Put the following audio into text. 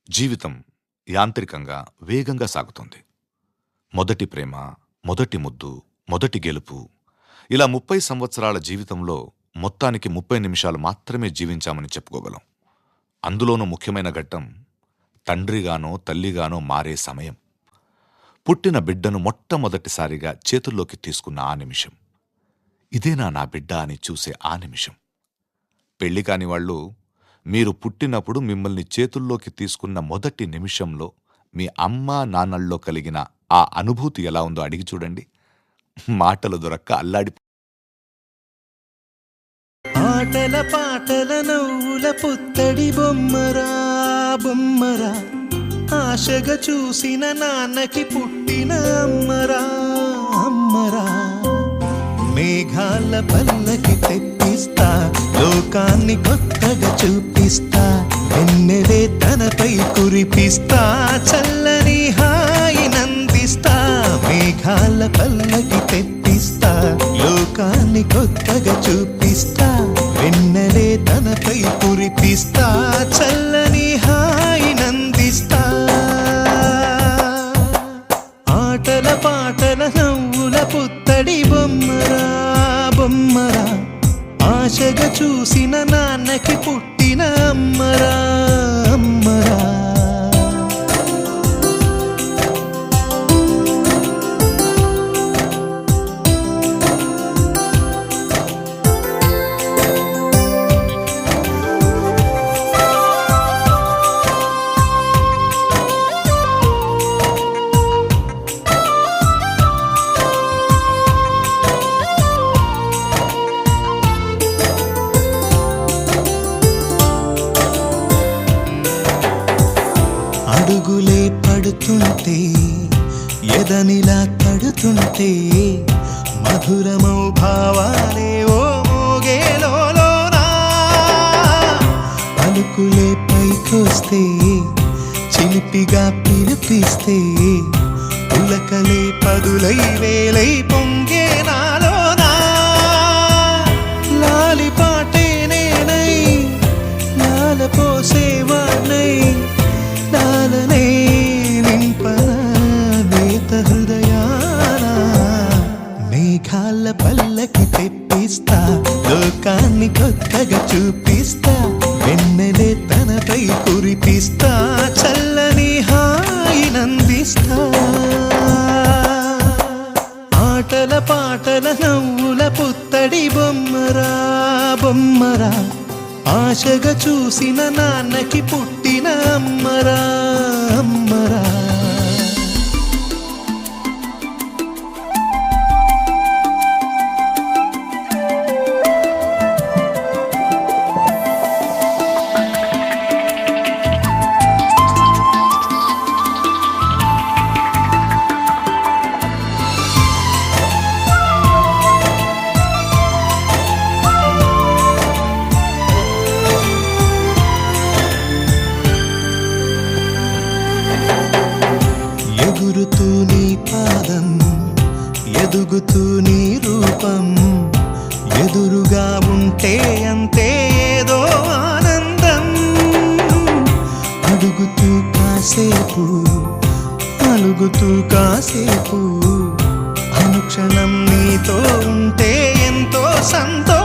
జీవితం యాంత్రికంగా వేగంగా సాగుతుంది. మొదటి ప్రేమ, మొదటి ముద్దు, మొదటి గెలుపు, ఇలా 30 సంవత్సరాల జీవితంలో మొత్తానికి 30 నిమిషాలు మాత్రమే జీవించామని చెప్పుకోగలం. అందులోనూ ముఖ్యమైన ఘట్టం తండ్రిగానో తల్లిగానో మారే సమయం. పుట్టిన బిడ్డను మొట్టమొదటిసారిగా చేతుల్లోకి తీసుకున్న ఆ నిమిషం. ఇదేనా నా బిడ్డ అని చూసే ఆ నిమిషం. పెళ్లి కాని వాళ్ళు మీరు పుట్టినప్పుడు మిమ్మల్ని చేతుల్లోకి తీసుకున్న మొదటి నిమిషంలో మీ అమ్మా నాన్నల్లో కలిగిన ఆ అనుభూతి ఎలా ఉందో అడిగి చూడండి. మాటలు దొరక్క అల్లాడి. ఆటల పాటల నవ్వుల పుత్తడి బొమ్మరా బొమ్మరా, ఆశగా చూసిన నాన్నకి పుట్టిన అమ్మరా అమ్మరా. మేఘాల పల్లకి తెప్పిస్తా, లోకాన్ని కొత్తగా చూపిస్తా, వెన్నెలే తనపై కురిపిస్తా, చల్లని హాయి నందిస్తా. మేఘాల పల్లకి తెప్పిస్తా, లోకాన్ని కొత్తగా చూపిస్తా, వెన్నెలే తనపై కురిపిస్తా, చల్లని హాయి నందిస్తా. ఆటల పాటల నవ్వుల పుత్తడి బొమ్మరా బొమ్మరా, ఆశగా చూసిన నాన్నకి పుట్టిన అమ్మరా అమ్మరా. అడుగులే పడుతుంటే, ఎదనిలా తడుతుంటే, మధురమౌ భావాలే ఓ మోగేలోనా. పలుకులే పైకొస్తే, చిలిపిగా పిలిపిస్తే, పులకలే పదులై వేలై పొంగే నాలోనా. లాలిపాటే నేనై లాలపోసేవాణ్ణై, లాలనే నింపన నేత హృదయాన. మేఘాల పల్లకి తెప్పిస్తా, లోకాన్ని కొత్తగా చూపిస్తా, వెన్నెలే తనపై కురిపిస్తా, చల్లని హాయి నందిస్తా. ఆటల పాటల నవ్వుల పుత్తడి బొమ్మరా బొమ్మరా, ఆశగా చూసిన నాన్నకి పుట్టిన అమ్మరా అమ్మరా. ఎగురుతూ నీ పాదం, ఎదుగుతూ నీ రూపం, ఎదురుగా ఉంటే అంతే ఏదో ఆనందం. అడుగుతూ కాసేపు, అలుగుతూ కాసేపు, అనుక్షణం నీతో ఉంటే ఎంతో సంతోషం.